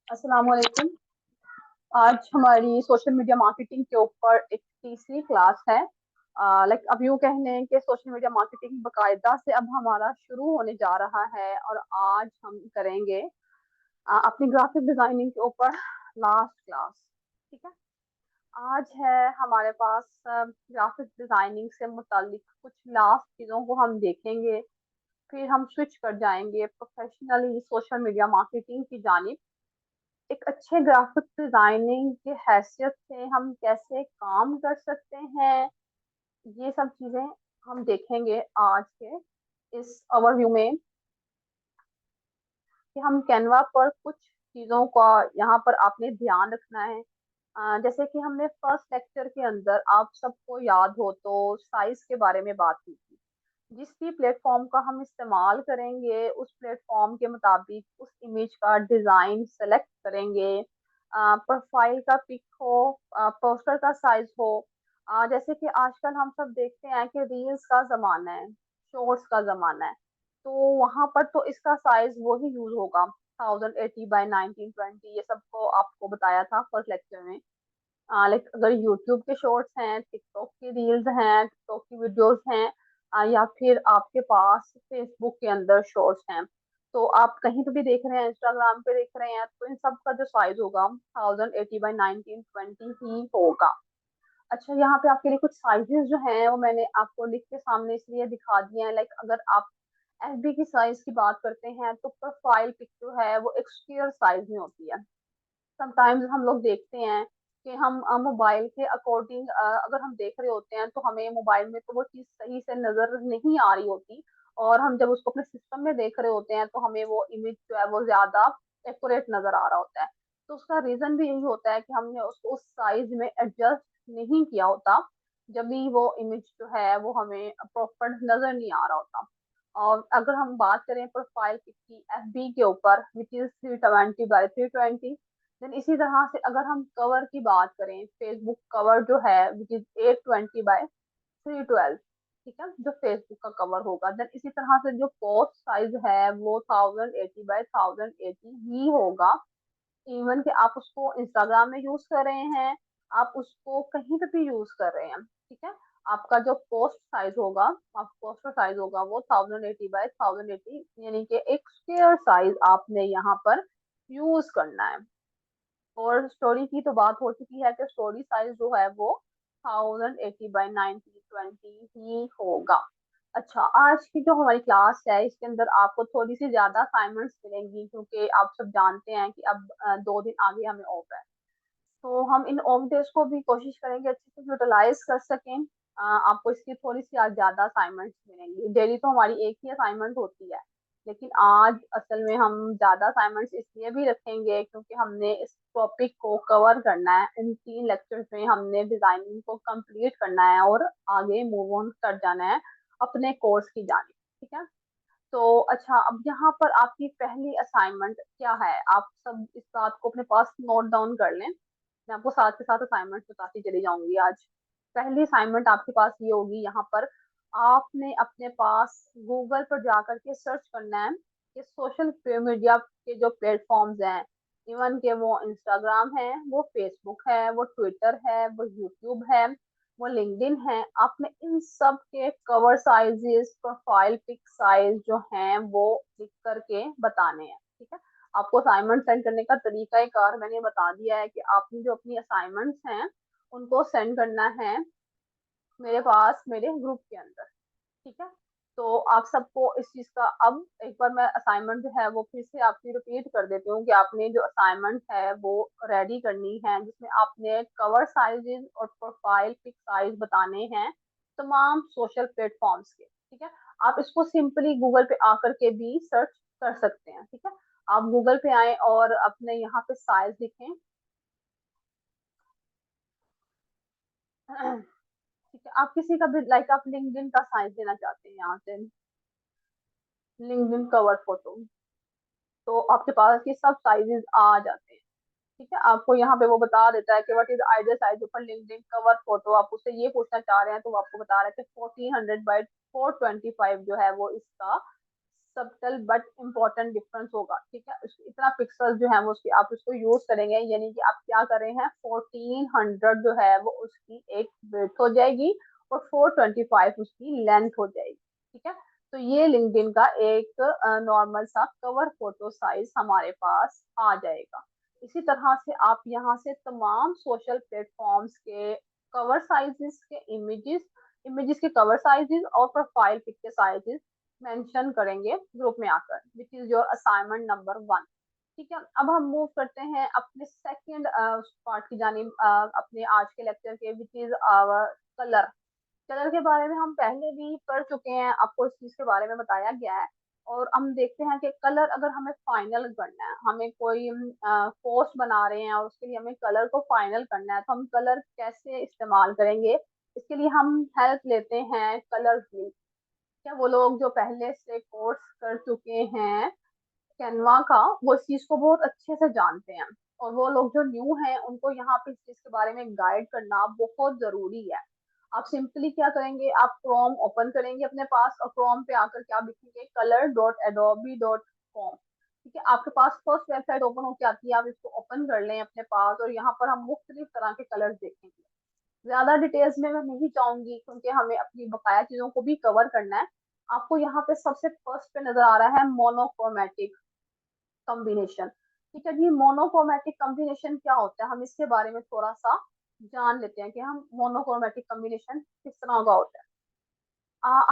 अस्सलाम वालेकुम। आज हमारी सोशल मीडिया मार्केटिंग के ऊपर एक तीसरी क्लास है। अब यूँ कह लें कि सोशल मीडिया मार्केटिंग बकायदा से अब हमारा शुरू होने जा रहा है और आज हम करेंगे अपनी ग्राफिक डिजाइनिंग के ऊपर लास्ट क्लास। ठीक है। आज है हमारे पास ग्राफिक डिजाइनिंग से मुतालिक कुछ लास्ट चीज़ों को हम देखेंगे। फिर हम स्विच कर जाएंगे प्रोफेशनली सोशल मीडिया मार्केटिंग की जानिब। एक अच्छे ग्राफिक डिजाइनिंग की हैसियत से हम कैसे काम कर सकते हैं, ये सब चीजें हम देखेंगे आज के इस ओवरव्यू में। कि हम कैनवा पर कुछ चीजों का यहाँ पर आपने ध्यान रखना है। जैसे कि हमने फर्स्ट लेक्चर के अंदर आप सबको याद हो तो साइज के बारे में बात की थी। जिस भी प्लेटफॉर्म का हम इस्तेमाल करेंगे उस प्लेटफॉर्म के मुताबिक उस इमेज का डिजाइन सेलेक्ट करेंगे। प्रोफाइल का पिक हो, पोस्टर का साइज हो। जैसे कि आजकल हम सब देखते हैं कि रील्स का जमाना है, शॉर्ट्स का जमाना है। तो वहां पर तो इसका साइज वही यूज होगा, 1080 बाई 1920। ये सबको आपको बताया था फर्स्ट लेक्चर में। लाइक अगर यूट्यूब के शॉर्ट्स हैं, टिकटॉक की रील्स हैं, टिकटॉक की वीडियोस हैं, या फिर आपके पास फेसबुक के अंदर शॉर्ट्स हैं, तो आप कहीं पे भी देख रहे हैं, इंस्टाग्राम पे देख रहे हैं, तो इन सब का जो साइज होगा 1080 बाई 1920 ही होगा। अच्छा, यहाँ पे आपके लिए कुछ साइजेस जो हैं वो मैंने आपको लिख के सामने इसलिए दिखा दिए हैं। लाइक अगर आप एफबी की साइज की बात करते हैं तो प्रोफाइल पिक जो है वो एक स्क्वायर साइज में होती है। समटाइम्स हम लोग देखते हैं कि हम मोबाइल के अकॉर्डिंग अगर हम देख रहे होते हैं तो हमें मोबाइल में तो वो चीज़ सही से नजर नहीं आ रही होती, और हम जब उसको अपने सिस्टम में देख रहे होते हैं तो हमें वो इमेज जो है वो ज्यादा एक्यूरेट नजर आ रहा होता है। तो उसका रीजन भी यही होता है कि हमने उसको उस साइज में एडजस्ट नहीं किया होता। जब भी वो इमेज जो है वो हमें प्रॉपर नजर नहीं आ रहा होता। और अगर हम बात करें प्रोफाइल पिक की एफबी के ऊपर विच इज 320 बाई 320, देन इसी तरह से अगर हम कवर की बात करें, फेसबुक कवर जो है विच इज 820 बाई 312। ठीक है, जो फेसबुक का कवर होगा। देन इसी तरह से जो पोस्ट साइज है वो 1080 बाई 1080 ही होगा। इवन कि आप उसको इंस्टाग्राम में यूज कर रहे हैं, आप उसको कहीं पे भी यूज कर रहे हैं। ठीक है, आपका जो पोस्ट साइज होगा, आप पोस्टर साइज होगा वो 1080 बाई 1080, यानी कि एक स्क्वायर साइज आपने यहाँ पर यूज करना है। और स्टोरी की तो बात हो चुकी है कि स्टोरी साइज जो है वो 1080 बाई 1920 ही होगा। अच्छा, आज की जो हमारी क्लास है इसके अंदर आपको थोड़ी सी ज्यादा असाइनमेंट्स मिलेंगी, क्योंकि आप सब जानते हैं कि अब 2 दिन आगे हमें ऑफ है। तो हम इन ऑफ डेज को भी कोशिश करेंगे अच्छे से यूटिलाइज कर सकें। आपको इसकी थोड़ी सी आज ज्यादा असाइनमेंट्स मिलेंगी। डेली तो हमारी एक ही असाइनमेंट होती है, लेकिन आज असल में हम ज्यादा असाइनमेंट्स इसलिए भी रखेंगे क्योंकि हमने इस टॉपिक को कवर करना है। इन 3 लेक्चर्स में हमने डिजाइनिंग को कंप्लीट करना है और आगे मूव ऑन कर जाना है अपने कोर्स की जाने। ठीक है। तो अच्छा, अब यहाँ पर आपकी पहली असाइनमेंट क्या है, आप सब इस बात को अपने पास नोट डाउन कर लें। मैं आपको साथ के साथ असाइनमेंट बताती चली जाऊंगी आज। पहली असाइनमेंट आपके पास ये होगी, यहाँ पर आपने अपने पास गूगल पर जाकर के सर्च करना है कि सोशल मीडिया के जो प्लेटफॉर्म्स हैं, इवन के वो इंस्टाग्राम है, वो फेसबुक है, वो ट्विटर है, वो यूट्यूब है, वो लिंक्डइन है, आपने इन सब के cover sizes, profile pic size जो हैं वो लिख करके बताने हैं। ठीक है। आपको असाइनमेंट सेंड करने का तरीका एक और मैंने बता दिया है कि आपने जो अपनी असाइनमेंट्स हैं उनको सेंड करना है मेरे पास, मेरे ग्रुप के अंदर। ठीक है। तो आप सबको इस चीज का, अब एक बार मैं असाइनमेंट जो है वो फिर से आपकी रिपीट कर देती हूँ कि आपने जो असाइनमेंट है वो रेडी करनी है, जिसमें आपने कवर साइजेस और प्रोफाइल पिक साइज बताने हैं तमाम सोशल प्लेटफॉर्म्स के। ठीक है। आप इसको सिंपली गूगल पे आकर के भी सर्च कर सकते हैं। ठीक है। आप गूगल पे आए और अपने यहाँ पे साइज लिखें। ठीक है। आप किसी का भी, लाइक आप लिंक्डइन का साइज देना चाहते हैं, यहाँ से लिंक्डइन कवर फोटो, तो आपके पास ये सब साइजेस आ जाते हैं। ठीक है। आपको यहाँ पे वो बता देता है कि what is ideal size for LinkedIn cover photo. आप उससे ये पूछना चाह रहे हैं तो वो आपको बता रहा है कि 1400 बाई 425 जो है वो इसका सबटल बट इम्पोर्टेंट डिफरेंस होगा, ठीक है। इतना पिक्सल जो है वो उसकी आप उसको यूज करेंगे, यानी कि आप क्या कर रहे हैं, 1400 जो है वो उसकी एक विड्थ हो जाएगी और 425 उसकी लेंथ हो जाएगी, ठीक है। तो ये लिंक्डइन का एक नॉर्मल सा कवर फोटो साइज हमारे पास आ जाएगा। इसी तरह से आप यहाँ से तमाम सोशल प्लेटफॉर्म्स के कवर साइजेस के इमेजेस इमेजेस के कवर साइजेस और प्रोफाइल पिक के साइजेस मेंशन करेंगे ग्रुप में आकर, which is your assignment number 1, ठीक है। अब हम मूव करते हैं अपने सेकंड पार्ट की जानिब, अपने आज के लेक्चर के, which is our colour. Colour के बारे में हम पहले भी पढ़ चुके हैं, आपको इस चीज के बारे में बताया गया है। और हम देखते हैं कि कलर अगर हमें फाइनल करना है, हमें कोई पोस्ट बना रहे हैं और उसके लिए हमें कलर को फाइनल करना है, तो हम कलर कैसे इस्तेमाल करेंगे, इसके लिए हम हेल्प लेते हैं कलर की। क्या वो लोग जो पहले से कोर्स कर चुके हैं कैनवा का, वो इस चीज को बहुत अच्छे से जानते हैं। और वो लोग जो न्यू हैं उनको यहाँ पे इस चीज के बारे में गाइड करना बहुत जरूरी है। आप सिंपली क्या करेंगे, आप क्रोम ओपन करेंगे अपने पास और क्रोम पे आकर क्या लिखेंगे, color.adobe.com, ठीक है। आपके पास फर्स्ट वेबसाइट ओपन होकर आती है, आप इसको ओपन कर लें अपने पास और यहाँ पर हम मुख्तलिफ तरह के कलर देखेंगे। ज्यादा डिटेल्स में मैं नहीं जाऊंगी क्योंकि हमें अपनी बकाया चीजों को भी कवर करना है। आपको यहाँ पे सबसे फर्स्ट पे नजर आ रहा है मोनोक्रोमेटिक कॉम्बिनेशन, ठीक है जी। मोनोक्रोमेटिक कॉम्बिनेशन क्या होता है, हम इसके बारे में थोड़ा सा जान लेते हैं कि हम मोनोक्रोमेटिक कॉम्बिनेशन किस तरह का होता है।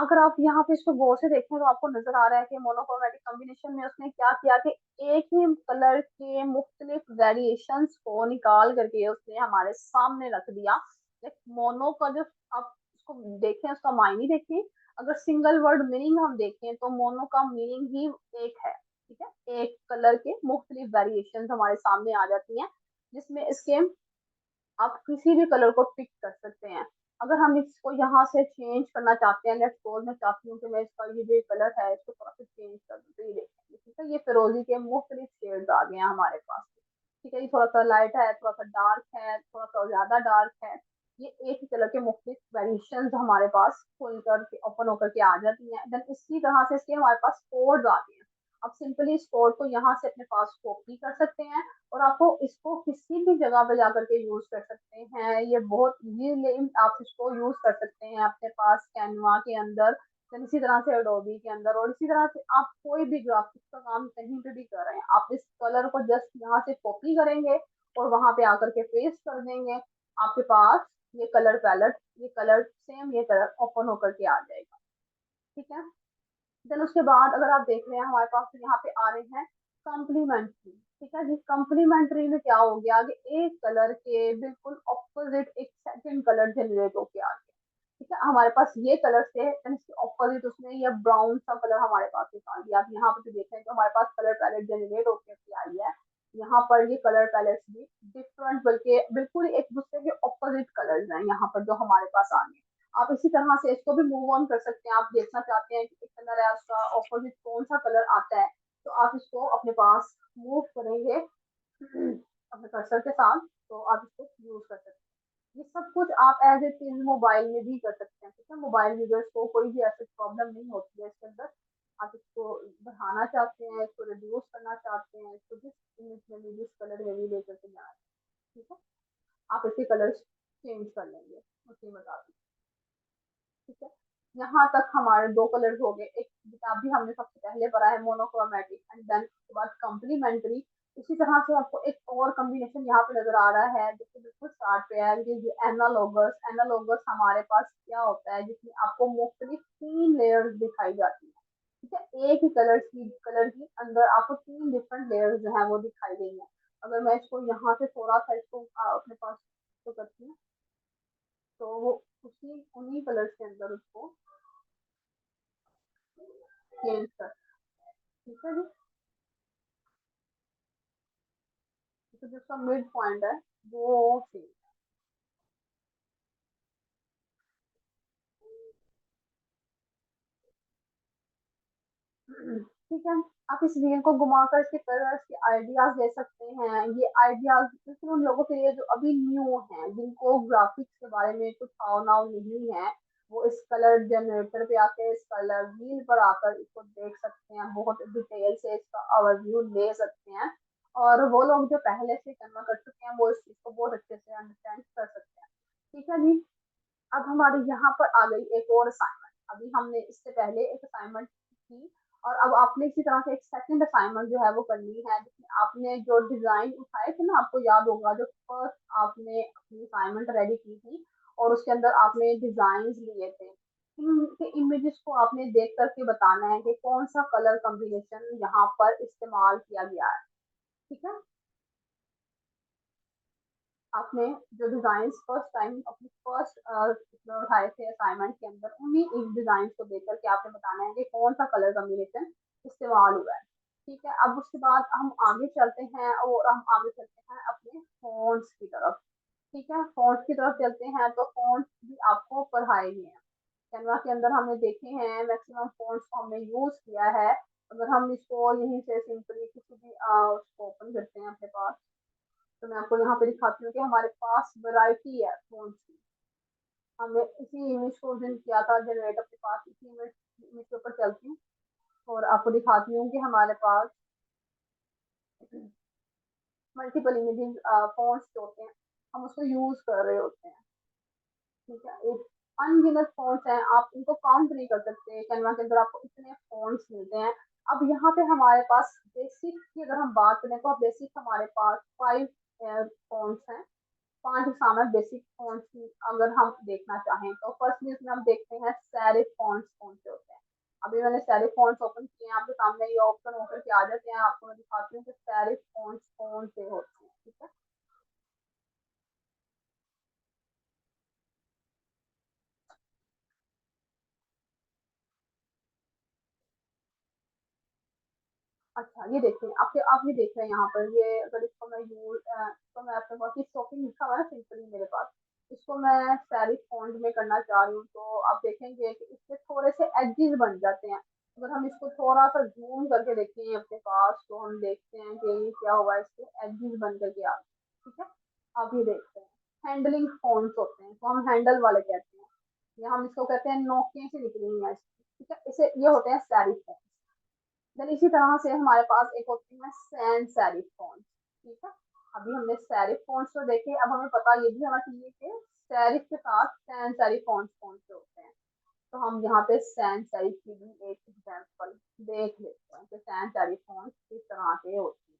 अगर आप यहाँ पे इसको गौर से देखें तो आपको नजर आ रहा है कि मोनोक्रोमेटिक कॉम्बिनेशन में उसने क्या किया कि एक ही कलर के मुख्तलिफ वेरिएशंस को निकाल करके उसने हमारे सामने रख दिया। मोनो का जो आप उसको देखें, उसका मायने देखें, अगर सिंगल वर्ड मीनिंग हम देखें तो मोनो का मीनिंग ही एक है, ठीक है। एक कलर के मुख्तलिफ वेरिएशन हमारे सामने आ जाती हैं, जिसमें इसके आप किसी भी कलर को पिक कर सकते हैं। अगर हम इसको यहाँ से चेंज करना चाहते हैं, लेट्स सपोज मैं चाहती हूँ कि मैं इसका ये जो कलर है इसको थोड़ा सा चेंज कर दूँ, तो ये देखेंगे, ठीक है। ये फिरोजी के मुख्तलिफ शेड्स आ गए हैं हमारे पास, ठीक है। ये थोड़ा सा लाइट है, थोड़ा सा डार्क है, थोड़ा सा ज्यादा डार्क है। ये एक ही कलर के मुख्तलिफ वेरिएशन हमारे पास खुल करके ओपन होकर के आ जाती हैं। देन इसी तरह से इसके हमारे पास कोड्स आते हैं। आप सिंपली इस कोड को यहाँ से अपने पास कॉपी कर सकते हैं और आपको इसको किसी भी जगह पे जाकर के यूज कर सकते हैं। ये बहुत इजीली आप इसको यूज कर सकते हैं अपने पास कैनवा के अंदर, then इसी तरह से एडोबी के अंदर, और इसी तरह से आप कोई भी ग्राफिक्स का काम कहीं पे भी कर रहे हैं, आप इस कलर को जस्ट यहाँ से कॉपी करेंगे और वहां पे आकर के पेस्ट कर देंगे, आपके पास ये कलर पैलेट, ये कलर सेम ये कलर ओपन होकर के आ जाएगा, ठीक है। देन उसके बाद अगर आप देख रहे हैं हमारे पास यहाँ पे आ रहे हैं कॉम्प्लीमेंट्री, ठीक है जी। कॉम्प्लीमेंट्री में क्या हो गया कि एक कलर के बिल्कुल ऑपोजिट एक सेकंड कलर जनरेट होके आ गया, ठीक है। हमारे पास ये कलर थे, इसके ऑपोजिट उसने ये ब्राउन सा कलर हमारे पास निकाल दिया। आप यहाँ पे देख रहे हैं तो हमारे पास कलर पैलेट जनरेट होकर आई है। यहाँ पर ये कलर पैलेट भी डिफरेंट, बल्कि बिल्कुल एक दूसरे के ऑपोजिट कलर्स हैं यहाँ पर जो हमारे पास आ गए। आप इसी तरह से इसको भी मूव ऑन कर सकते हैं। आप देखना चाहते हैं कि एक कलर है उसका ऑपोजिट कौन सा कलर आता है, तो आप इसको अपने पास मूव करेंगे अपने कर्सर के साथ, तो आप इसको यूज कर सकते हैं। ये सब कुछ आप एज ए चीज मोबाइल में भी कर सकते हैं, ठीक है। मोबाइल यूजर्स को कोई भी ऐसी प्रॉब्लम नहीं होती है इसके अंदर। आप इसको बढ़ाना चाहते हैं, इसको रिड्यूस करना चाहते हैं, इसको जिस इमेज में भी जिस कलर में भी लेकर के जाना, ठीक है। आप इसके कलर चेंज कर लेंगे, उसी बता दी, ठीक है। यहाँ तक हमारे दो कलर्स हो गए। एक किताब भी हमने सबसे पहले पढ़ा है मोनोक्रोमेटिक, एंड देन उसके बाद कॉम्प्लीमेंट्री। इसी तरह से आपको एक और कॉम्बिनेशन यहाँ पे नजर आ रहा है जो कि बिल्कुल स्टार्ट पे है, एनालॉगस। एनालॉगस हमारे पास क्या होता है, जिसमें आपको मुख्तलिफ 3 लेयर्स दिखाई जाती है, ठीक है। एक ही कलर की अंदर आपको 3 डिफरेंट लेयर्स जो है वो दिखाई देंगे। अगर मैं इसको यहाँ से थोड़ा सा इसको अपने पास तो करती हूँ, तो वो उसी उन्हीं कलर्स के अंदर उसको चेंज कर, ठीक है जी। तो जिसका मिड पॉइंट है वो चेंज, ठीक है। आप इस व्हील को घुमाकर इसके कलर्स के आइडियाज ले सकते हैं। ये आइडियाज सिर्फ उन लोगों के लिए जो अभी न्यू हैं, जिनको ग्राफिक्स के बारे में कुछ भाव नाव नहीं है, वो इस कलर जनरेटर पे आके, इस कलर व्हील पर आकर इसको देख सकते हैं हैं, बहुत डिटेल से इसका ओवरव्यू ले सकते हैं, और वो लोग जो पहले से कैनवा कर चुके हैं वो इस चीज को बहुत अच्छे से अंडरस्टैंड कर सकते हैं। ठीक है जी। अब हमारे यहाँ पर आ गई एक और असाइनमेंट। अभी हमने इससे पहले एक असाइनमेंट की, और अब आपने इसी तरह से एक सेकंड असाइनमेंट जो है वो करनी है, जिसमें आपने जो डिजाइन उठाए थे ना, आपको याद होगा जो फर्स्ट आपने अपनी असाइनमेंट रेडी की थी, और उसके अंदर आपने डिजाइन लिए थे, इनके इमेजेस को आपने देख करके बताना है कि कौन सा कलर कॉम्बिनेशन यहाँ पर इस्तेमाल किया गया है। ठीक है। आपने जो डिजाइन फर्स्ट टाइम अपनी फर्स्ट उठाए थे असाइनमेंट के अंदर, उन्हीं एक डिजाइन को देख करके आपने बताना है कि कौन सा कलर कॉम्बिनेशन इस्तेमाल हुआ है। ठीक है। अब उसके बाद हम आगे चलते हैं, और हम आगे चलते हैं अपने फोन्स की तरफ। ठीक है। फोन्स की तरफ चलते हैं, तो फोन्स भी आपको पढ़ाए गए हैं कैनवा के अंदर। हमने देखे हैं मैक्सिमम फोन्स को हमने यूज किया है। अगर हम इसको यहीं से सिंपली किसी भी उसको ओपन करते हैं अपने पास, तो मैं आपको यहाँ पे दिखाती हूँ कि हमारे पास वैरायटी है फोन की। हमने इसी इमेज को जिन किया था जनरेट, अपने पास इसी इमेज के ऊपर चलती हूँ और आपको दिखाती हूँ कि हमारे पास मल्टीपल इमेजेस फोन्स जो होते हैं, हम उसको यूज कर रहे होते हैं। ठीक है। एक अनगिनत फोन्स हैं, आप इनको काउंट नहीं कर सकते, कैनवा के अंदर आपको इतने फोन्स मिलते हैं। अब यहाँ पे हमारे पास बेसिक की अगर हम बात करें, तो बेसिक हमारे पास 5 फोन्स हैं। 5 एग्जाम है बेसिक फोन्स की अगर हम देखना चाहें तो। फर्स्टली इसमें हम देखते हैं सेरिफ फोन्स कौन से होते हैं। अभी मैंने सेरिफ फोन्स ओपन किए हैं, आपके सामने ये ऑप्शन होकर के आ जाते हैं, आपको मैं दिखाती हूँ कि सेरिफ फोन्स कौन से होते हैं। ठीक है। अच्छा, ये देखिए, आपके आप ये देख रहे हैं यहाँ पर, ये अगर इसको मैं यूज इसको मैं अपने पास शॉपिंग लिखा हुआ है सिंपली मेरे पास, इसको मैं सेरिफ फॉन्ट में करना चाह रही हूँ, तो आप देखेंगे कि इसके थोड़े से एजेस बन जाते हैं। अगर हम इसको थोड़ा सा जूम करके देखें अपने पास, तो हम देखते हैं कि ये क्या हुआ, इसके एजेस बन करके आ गए। ठीक है। आप ये देखते हैं हैंडलिंग फॉन्ट्स होते हैं, तो हम हैंडल वाले कहते हैं, या हम इसको कहते हैं नोकिया से लिख रही है। ठीक है। इसे ये होते हैं सेरिफ। देन इसी तरह से हमारे पास एक होती है सैन सेरिफ फॉन्ट। ठीक है। अभी हमने सेरिफ फॉन्ट्स तो देखे, अब हमें पता ये भी होना चाहिए कि सेरिफ के साथ सैन सेरिफ फॉन्ट्स कौन से होते हैं। तो हम यहाँ पे सैन सेरिफ की भी एक एग्जांपल देख लेते हैं कि सैन सेरिफ फॉन्ट्स किस तरह के होते हैं।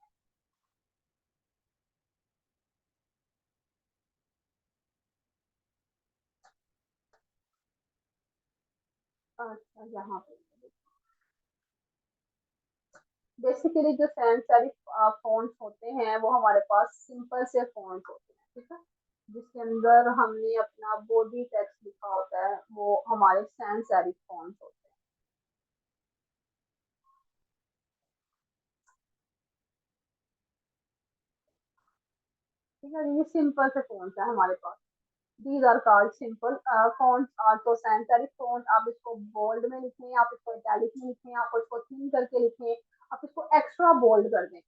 अच्छा, यहाँ पे बेसिकली जो सैन सेरिफ फॉन्ट्स होते हैं वो हमारे पास सिंपल से फॉन्ट्स होते हैं। ठीक है। जिसके अंदर हमने अपना बॉडी टेक्स्ट लिखा होता है, वो हमारे सैन सेरिफ फॉन्ट्स होते हैं। ठीक है। ये सिंपल से फॉन्ट्स है हमारे पास। These are called simple fonts. Or तो सैन सेरिफ फॉन्ट, आप इसको बोल्ड में लिखें, आप इसको इटैलिक में लिखें, आप इसको थिन करके लिखें, आप इसको एक्स्ट्रा बोल्ड कर दें,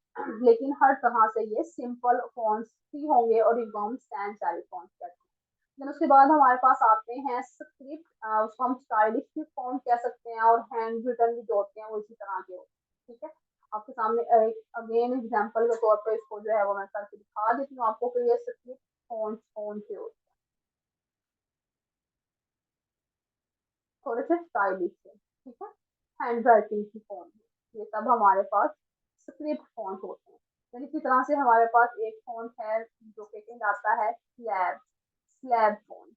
लेकिन हर तरह से ये सिंपल फॉन्ट्स ही होंगे, और इनको हम सैन सेरिफ फॉन्ट्स कहते हैं। देन उसके बाद हमारे पास आते हैं स्क्रिप्ट, उसको हम स्टाइलिश भी फॉन्ट कह सकते हैं, और हैंड रिटन भी जो होते हैं वो इसी तरह के होते हैं। ठीक है। आपके सामने एक अगेन एग्जांपल के तौर पर इसको जो है वो मैं करके दिखा देती हूँ आपको कि ये स्क्रिप्ट फॉन्ट कौन से होते हैं, थोड़े से स्टाइलिश है। ठीक है। हैंड राइटिंग की फॉन्ट, ये सब हमारे पास स्क्रिप्ट फॉन्ट होते हैं। फिर इसी तरह से हमारे पास एक फॉन्ट है जो कि कहलाता है स्लैब, स्लैब फॉन्ट।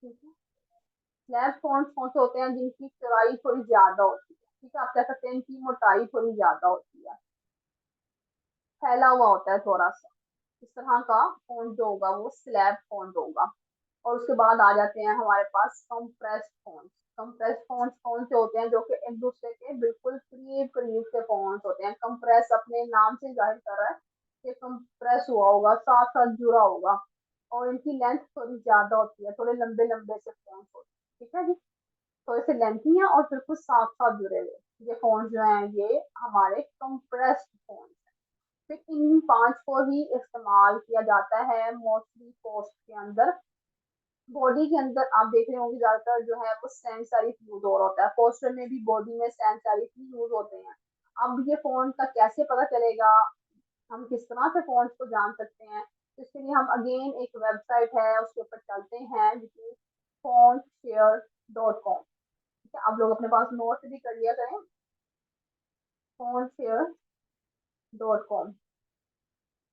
ठीक है। स्लैब फॉन्ट्स कौन से होते हैं जिनकी चौड़ाई थोड़ी ज्यादा होती है। ठीक है। आप कह सकते हैं इनकी मोटाई थोड़ी ज्यादा होती है, फैला हुआ होता है थोड़ा सा। इस तरह का फॉन्ट जो होगा वो स्लैब फॉन्ट होगा। और उसके बाद आ जाते हैं हमारे पास कंप्रेस्ड फॉन्ट्स। कंप्रेस्ड फॉन्ट्स कौन से होते हैं, जो कि एक दूसरे के बिल्कुल करीब करीब से फॉन्ट्स होते हैं। कंप्रेस अपने नाम से जाहिर कर रहा है कि कंप्रेस हुआ होगा, साथ साथ जुड़ा होगा, और इनकी लेंथ थोड़ी ज्यादा होती है, थोड़े लंबे लंबे से फॉन्ट्स होते हैं। ठीक है जी। थोड़े से लेंथी हैं और बिल्कुल साथ साथ जुड़े हुए, ये फॉन्ट्स जो हैं ये हमारे कंप्रेस्ड फॉन्ट्स। फिर इन 5 को ही इस्तेमाल किया जाता है मोस्टली पोस्ट के अंदर, बॉडी के अंदर आप देख रहे होंगे ज्यादातर जो है वो सैंड सेरिफ यूज हो रहा होता है, पोस्टर में भी बॉडी में सैंड सेरिफ ही यूज होते हैं। अब ये फोन का कैसे पता चलेगा, हम किस तरह से फोन को जान सकते हैं, तो इसके लिए हम अगेन एक वेबसाइट है उसके ऊपर चलते हैं, जिसमें फोनशेयर.com। ठीक है, आप लोग अपने पास नोट भी कर लिया करें, फोनशेयर.com।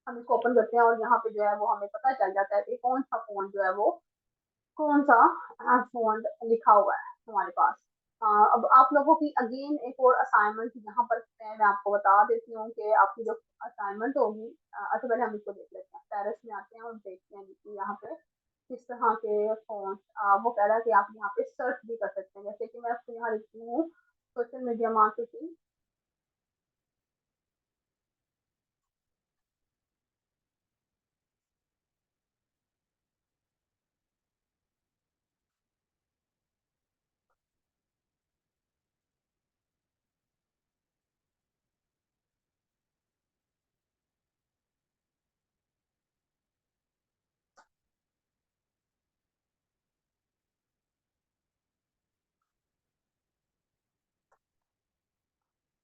हम इसको ओपन करते हैं और यहाँ पे जो है वो हमें पता चल जाता है कि कौन सा फोन जो है वो कौन सा फोन लिखा हुआ है हमारे पास। अब आप लोगों की अगेन एक और असाइनमेंट यहाँ पर मैं आपको बता देती हूँ कि आपकी जो असाइनमेंट होगी, अच्छा पहले हम इसको देख लेते हैं, पेरिस में आते हैं और देखते हैं कि यहाँ पे किस तरह के फोन। वो कह रहा है कि आप यहाँ पे सर्च भी कर सकते हैं, जैसे कि मैं आपको यहाँ लिखती हूँ सोशल मीडिया मार्केटिंग।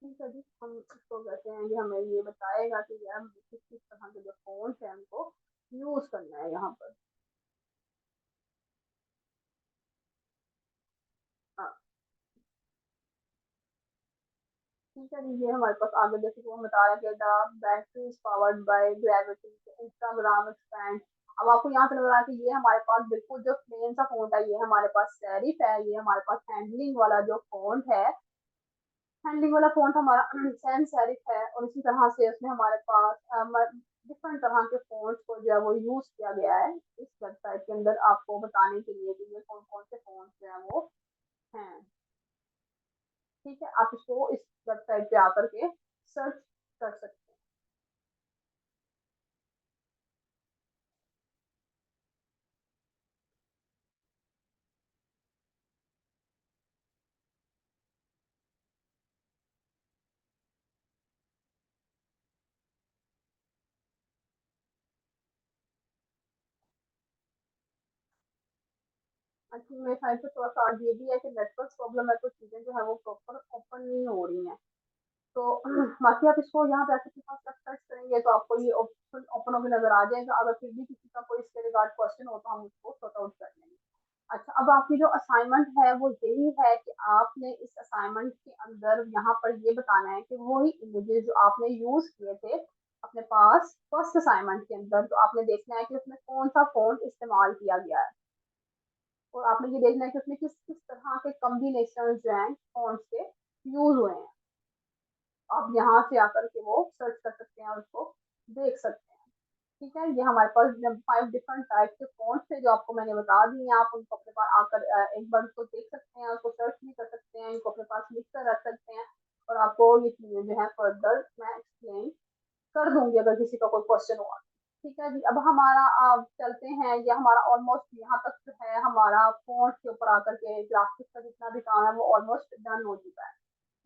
ठीक है जी, हम इसको कहते हैं कि हमें ये बताएगा कि यार हमें किस किस तरह के जो फोन है हमको यूज करना है यहाँ पर। हाँ, ठीक है जी, ये हमारे पास आगे जैसे कि वो बता रहा है the battery is powered by gravity, Instagram expand. अब आपको यहाँ से लग रहा है कि ये हमारे पास बिल्कुल जो प्लेन सा फोन है, ये हमारे पास सेरिफ है, ये हमारे पास हैंडलिंग वाला जो फोन है, हैंडलिंग वाला फोन हमारा सैम सेरिफ है। और इसी तरह से उसमें हमारे पास डिफरेंट तरह के फोन को जो है वो यूज किया गया है इस वेबसाइट के अंदर, आपको बताने के लिए कि ये कौन कौन से फोन जो है वो हैं। ठीक है, आप इसको इस वेबसाइट पे आकर के सर्च कर सकते हैं। अच्छा, मेरे ख्याल से थोड़ा सा आज ये भी है कि नेटवर्क प्रॉब्लम है, कुछ चीजें जो है वो प्रॉपर ओपन नहीं हो रही हैं। तो बाकी आप इसको यहाँ पे आके सर्च करेंगे तो आपको ये ऑप्शन ओपन होकर नजर आ जाएगा। अगर फिर भी किसी का कोई इसके रिगार्ड क्वेश्चन हो तो हम उसको सॉर्ट आउट कर लेंगे। अच्छा, अब आपकी जो असाइनमेंट है वो यही है कि आपने इस असाइनमेंट के अंदर यहाँ पर ये बताना है कि वही इमेजेस जो आपने यूज किए थे अपने पास फर्स्ट असाइनमेंट के अंदर, तो आपने देखना है कि उसमें कौन सा फोन इस्तेमाल किया गया है, और आपने ये देखना है कि उसमें किस किस तरह के कॉम्बिनेशन जो हैं फोन के यूज हुए हैं। आप यहाँ से आकर के वो सर्च कर सकते हैं और उसको देख सकते हैं। ठीक है, ये हमारे पास 5 डिफरेंट टाइप के फोन थे जो आपको मैंने बता दिए हैं। आप उनको अपने पास आकर एक बार उसको देख सकते हैं, उसको सर्च भी कर सकते हैं, इनको अपने पास लिख कर रख सकते हैं, और आपको ये चीजें जो है फर्दर मैं एक्सप्लेन कर दूंगी अगर किसी का कोई क्वेश्चन हुआ। ठीक है जी, अब हमारा चलते हैं, ये हमारा ऑलमोस्ट यहाँ तक जो है हमारा फोन के ऊपर आकर के ग्राफिक्स का जितना भी काम है वो ऑलमोस्ट डन हो चुका है।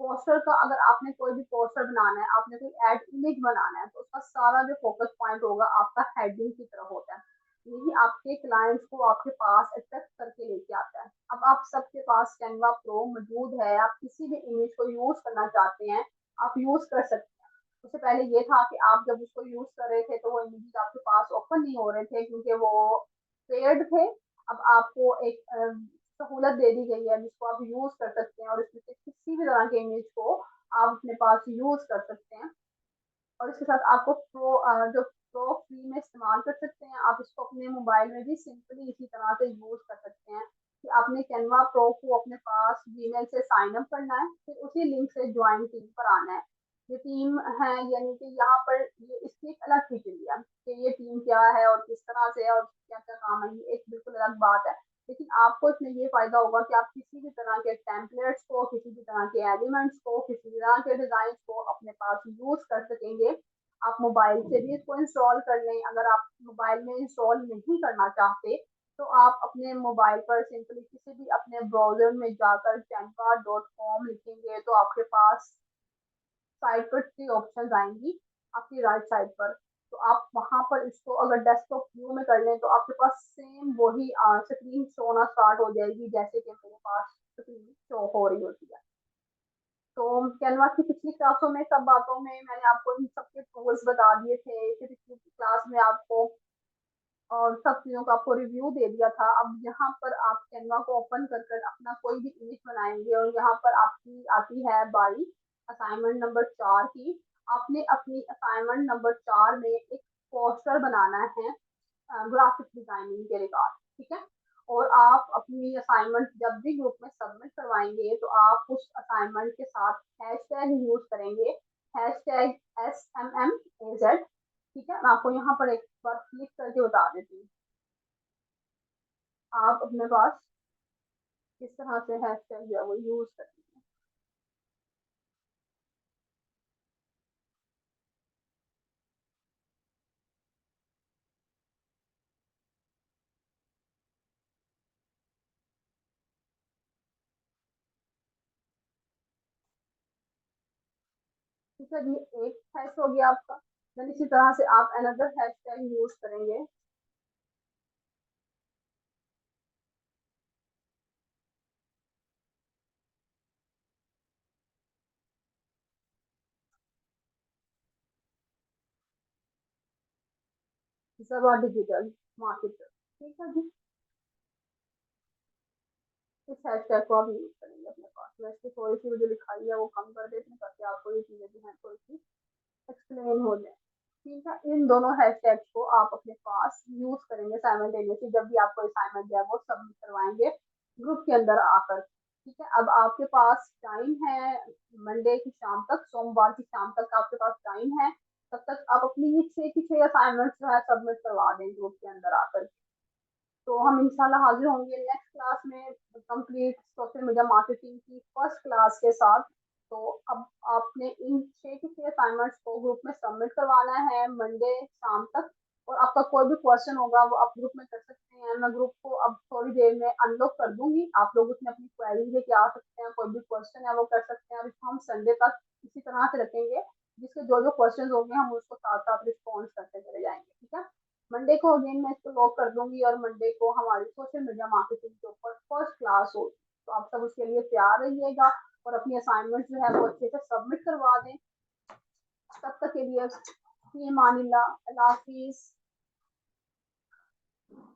पोस्टर का अगर आपने कोई भी पोस्टर बनाना है, आपने कोई एड इमेज बनाना है, तो उसका सारा जो फोकस पॉइंट होगा आपका हेडिंग की तरफ होता है। यही आपके क्लाइंट्स को आपके पास अट्रैक्ट करके लेके आता है। अब आप सबके पास कैनवा प्रो मौजूद है, आप किसी भी इमेज को यूज करना चाहते हैं आप यूज कर सकते हैं। उससे पहले ये था कि आप जब उसको यूज कर रहे थे तो वो इमेजेस आपके पास ओपन नहीं हो रहे थे क्योंकि वो पेड थे। अब आपको एक सहूलत दे दी गई है जिसको आप यूज कर सकते हैं, और इसमें से किसी भी तरह के इमेज को आप अपने पास यूज कर सकते हैं। और इसके साथ आपको जो प्रो फ्री में इस्तेमाल कर सकते हैं, आप इसको अपने मोबाइल में भी सिंपली इसी तरह से यूज कर सकते हैं कि आपने कैनवा प्रो को अपने पास जीमेल से साइन अप करना है, फिर उसी लिंक से ज्वाइन टीम पर आना है। ये टीम है, यानी कि यहाँ पर ये इसकी एक अलग फीचर दिया कि ये टीम क्या है और किस तरह से है और क्या क्या काम है, ये एक बिल्कुल अलग बात है। लेकिन आपको इसमें ये फायदा होगा कि आप किसी भी तरह के टेम्पलेट्स को, किसी भी तरह के एलिमेंट्स को, किसी भी तरह के डिजाइन को अपने पास यूज कर सकेंगे। आप मोबाइल से भी इसको इंस्टॉल कर लें, अगर आप मोबाइल में इंस्टॉल नहीं करना चाहते तो आप अपने मोबाइल पर सिंपली किसी भी अपने ब्राउजर में जाकर canva.com लिखेंगे तो आपके पास साइड पर 3 ऑप्शन आएंगी आपकी राइट साइड पर। तो आप वहां पर इसको अगर डेस्कटॉप व्यू में कर लें तो आपके पास सेम वही स्क्रीन शो होना स्टार्ट हो जाएगी जैसे कि मेरे पास स्क्रीन शो हो रही होती है। तो कैनवा की पिछली क्लासों में सब बातों में मैंने आपको इन सबके टूल्स बता दिए थे, फिर पिछली क्लास में आपको और सब चीजों का आपको रिव्यू दे दिया था। अब यहाँ पर आप कैनवा को ओपन कर कर अपना कोई भी इमेज बनाएंगे और यहाँ पर आपकी आती है बारी असाइनमेंट नंबर 4 की। आपने अपनी असाइनमेंट नंबर 4 में एक पोस्टर बनाना है ग्राफिक डिजाइनिंग के रिगार्ड, ठीक है। और आप अपनी असाइनमेंट जब भी ग्रुप में सबमिट करवाएंगे तो आप उस असाइनमेंट के साथ हैशटैग यूज करेंगे, हैशटैग SMMAZ, ठीक है। मैं आपको यहाँ पर एक बार क्लिक करके बता देती हूँ आप अपने पास किस तरह से हैशटैग जो है वो यूज करेंगे। ठीक है, ये एक हैश हो गया आपका। देन इसी तरह से आप अनदर हैशटैग यूज करेंगे। जबा डिजिटल मार्केटर, ठीक है जी। इस हैशटैग को आप यूज करेंगे अपने पास। वैसे थोड़ी सी जो लिखाई है वो कम कर देते हैं ताकि आपको ये चीजें जो है थोड़ी सी एक्सप्लेन हो जाए, ठीक है। इन दोनों हैशटैग को आप अपने पास यूज करेंगे साइमल्टेनियसली जब भी आपको असाइनमेंट जो है वो सबमिट करवाएंगे ग्रुप के अंदर आकर, ठीक है। अब आपके पास टाइम है मंडे की शाम तक, सोमवार की शाम तक आपके पास टाइम है। तब तक आप अपनी ये 6 की 6 असाइनमेंट जो है सबमिट करवा दें ग्रुप के अंदर आकर। तो हम इंशाल्लाह हाजिर होंगे नेक्स्ट क्लास में कंप्लीट सोशल मीडिया मार्केटिंग की फर्स्ट क्लास के साथ। तो अब आपने इन 6 के 6 असाइनमेंट्स को ग्रुप में सबमिट करवाना है मंडे शाम तक। और आपका कोई भी क्वेश्चन होगा वो आप ग्रुप में कर सकते हैं। मैं ग्रुप को अब थोड़ी देर में अनलॉक कर दूंगी, आप लोग उसमें अपनी क्वेरीज लेके आ सकते हैं, कोई भी क्वेश्चन है वो कर सकते हैं। और इसको हम संडे तक इसी तरह से रखेंगे जिसके जो जो क्वेश्चन होंगे हम उसको साथ साथ रिस्पॉन्स करते चले जाएंगे, ठीक है। मंडे को अगेन मैं इसको लॉक कर दूंगी और मंडे को हमारी सोशल मीडिया मार्केटिंग के ऊपर फर्स्ट क्लास होगी। तो आप सब उसके लिए तैयार रहिएगा और अपनी असाइनमेंट जो है वो अच्छे से सबमिट करवा दें। तब तक के लिए अल्लाह हाफिज।